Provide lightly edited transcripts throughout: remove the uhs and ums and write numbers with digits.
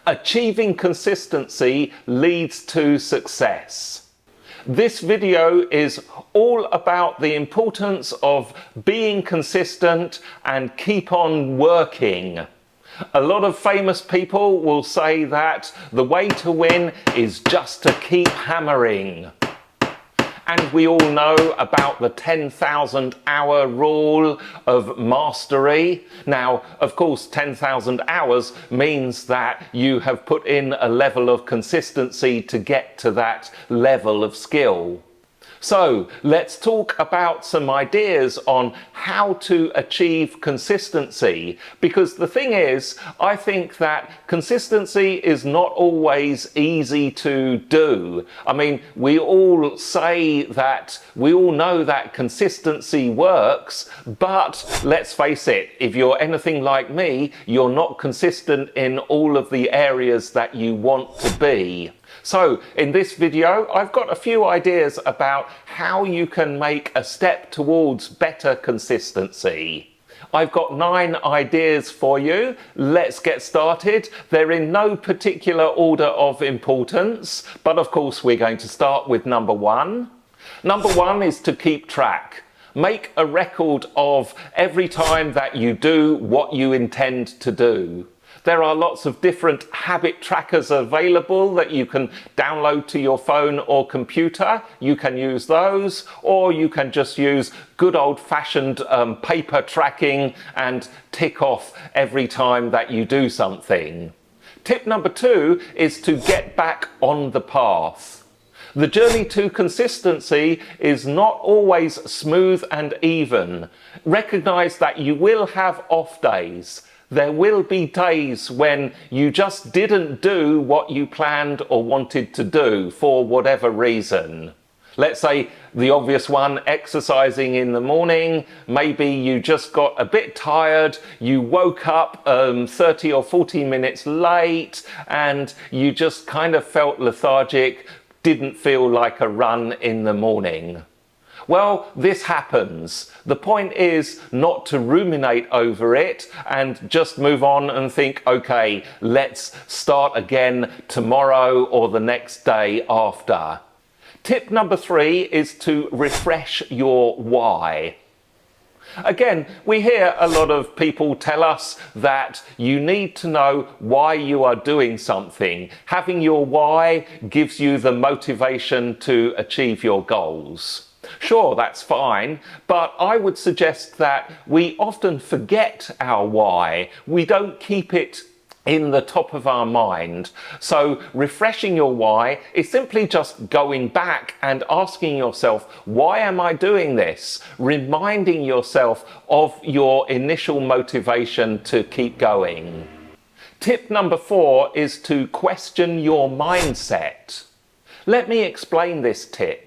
Achieving consistency leads to success. This video is all about the importance of being consistent and keep on working. A lot of famous people will say that the way to win is just to keep hammering. And we all know about the 10,000 hour rule of mastery. Now, of course, 10,000 hours means that you have put in a level of consistency to get to that level of skill. So let's talk about some ideas on how to achieve consistency, because the thing is, I think that consistency is not always easy to do. I mean, we all say that, we all know that consistency works, but let's face it, if you're anything like me, you're not consistent in all of the areas that you want to be. So in this video, I've got a few ideas about how you can make a step towards better consistency. I've got 9 ideas for you. Let's get started. They're in no particular order of importance, but of course we're going to start with number 1. Number 1 is to keep track. Make a record of every time that you do what you intend to do. There are lots of different habit trackers available that you can download to your phone or computer. You can use those, or you can just use good old-fashioned paper tracking and tick off every time that you do something. Tip number 2 is to get back on the path. The journey to consistency is not always smooth and even. Recognize that you will have off days. There will be days when you just didn't do what you planned or wanted to do for whatever reason. Let's say the obvious one, exercising in the morning. Maybe you just got a bit tired, you woke up 30 or 40 minutes late, and you just kind of felt lethargic, didn't feel like a run in the morning. Well, this happens. The point is not to ruminate over it and just move on and think, okay, let's start again tomorrow or the next day after. Tip number 3 is to refresh your why. Again, we hear a lot of people tell us that you need to know why you are doing something. Having your why gives you the motivation to achieve your goals. Sure, that's fine, but I would suggest that we often forget our why. We don't keep it in the top of our mind. So refreshing your why is simply just going back and asking yourself, why am I doing this? Reminding yourself of your initial motivation to keep going. Tip number 4 is to question your mindset. Let me explain this tip.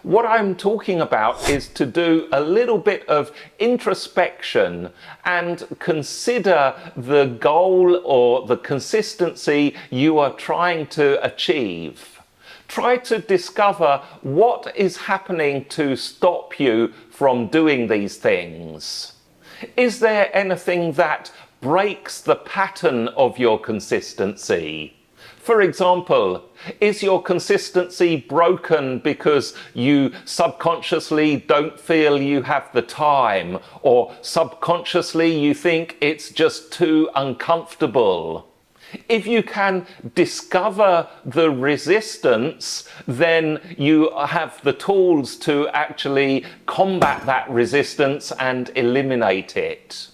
What I'm talking about is to do a little bit of introspection and consider the goal or the consistency you are trying to achieve. Try to discover what is happening to stop you from doing these things. Is there anything that breaks the pattern of your consistency? For example, is your consistency broken because you subconsciously don't feel you have the time, or subconsciously you think it's just too uncomfortable? If you can discover the resistance, then you have the tools to actually combat that resistance and eliminate it.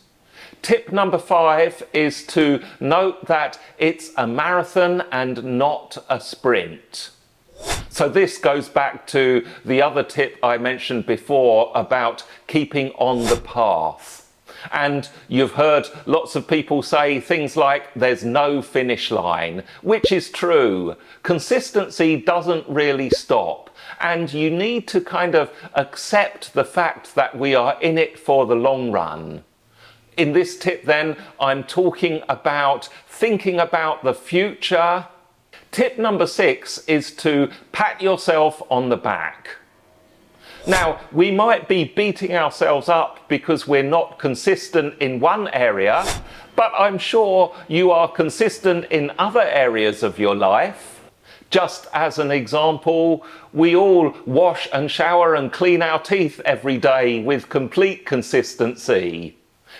Tip number 5 is to note that it's a marathon and not a sprint. So this goes back to the other tip I mentioned before about keeping on the path. And you've heard lots of people say things like there's no finish line, which is true. Consistency doesn't really stop. And you need to kind of accept the fact that we are in it for the long run. In this tip then, I'm talking about thinking about the future. Tip number 6 is to pat yourself on the back. Now, we might be beating ourselves up because we're not consistent in one area, But I'm sure you are consistent in other areas of your life. Just as an example, we all wash and shower and clean our teeth every day with complete consistency.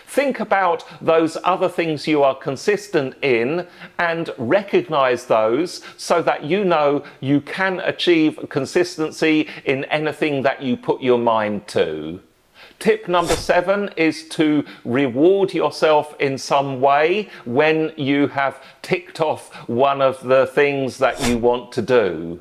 Think about those other things you are consistent in and recognize those so that you know you can achieve consistency in anything that you put your mind to. Tip number 7 is to reward yourself in some way when you have ticked off one of the things that you want to do.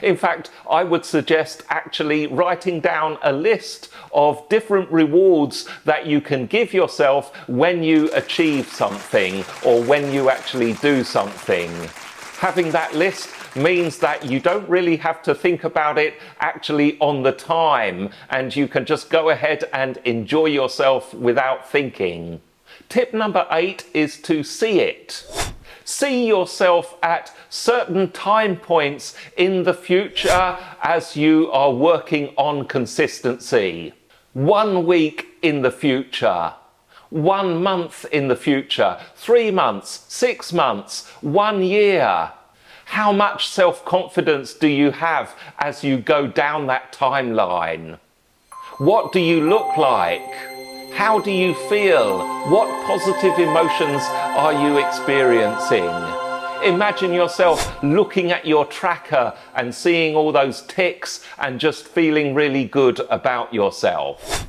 In fact, I would suggest actually writing down a list of different rewards that you can give yourself when you achieve something or when you actually do something. Having that list means that you don't really have to think about it actually on the time, and you can just go ahead and enjoy yourself without thinking. Tip number 8 is to see it. See yourself at certain time points in the future as you are working on consistency. 1 week in the future, 1 month in the future, 3 months, 6 months, 1 year. How much self-confidence do you have as you go down that timeline? What do you look like? How do you feel? What positive emotions are you experiencing? Imagine yourself looking at your tracker and seeing all those ticks and just feeling really good about yourself.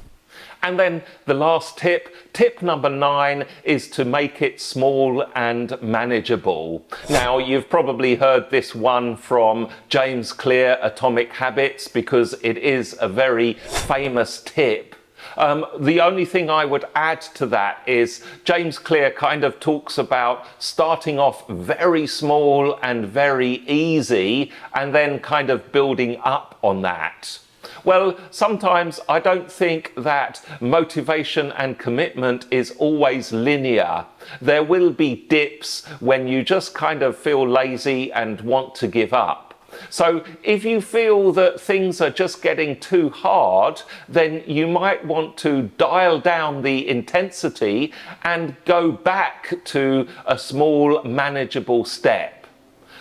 And then the last tip number 9, is to make it small and manageable. Now, you've probably heard this one from James Clear, Atomic Habits, because it is a very famous tip. The only thing I would add to that is James Clear kind of talks about starting off very small and very easy and then kind of building up on that. Well, sometimes I don't think that motivation and commitment is always linear. There will be dips when you just kind of feel lazy and want to give up. So if you feel that things are just getting too hard, then you might want to dial down the intensity and go back to a small, manageable step.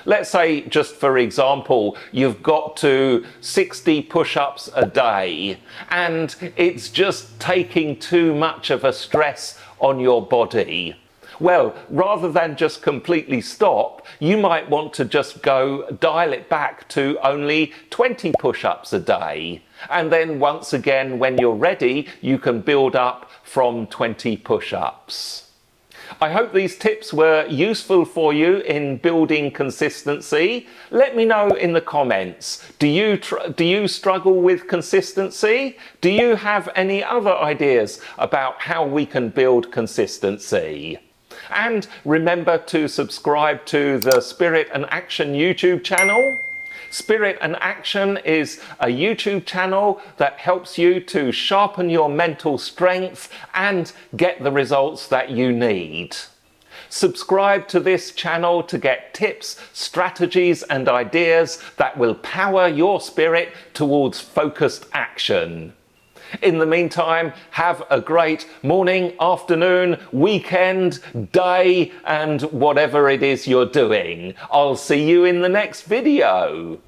Let's say, just for example, you've got to 60 push-ups a day and it's just taking too much of a stress on your body. Well, rather than just completely stop, you might want to just dial it back to only 20 push-ups a day. And then once again, when you're ready, you can build up from 20 push-ups. I hope these tips were useful for you in building consistency. Let me know in the comments. Do you struggle with consistency? Do you have any other ideas about how we can build consistency? And remember to subscribe to the Spirit and Action YouTube channel. Spirit and Action is a YouTube channel that helps you to sharpen your mental strength and get the results that you need. Subscribe to this channel to get tips, strategies and ideas that will power your spirit towards focused action. In the meantime, have a great morning, afternoon, weekend, day, and whatever it is you're doing. I'll see you in the next video.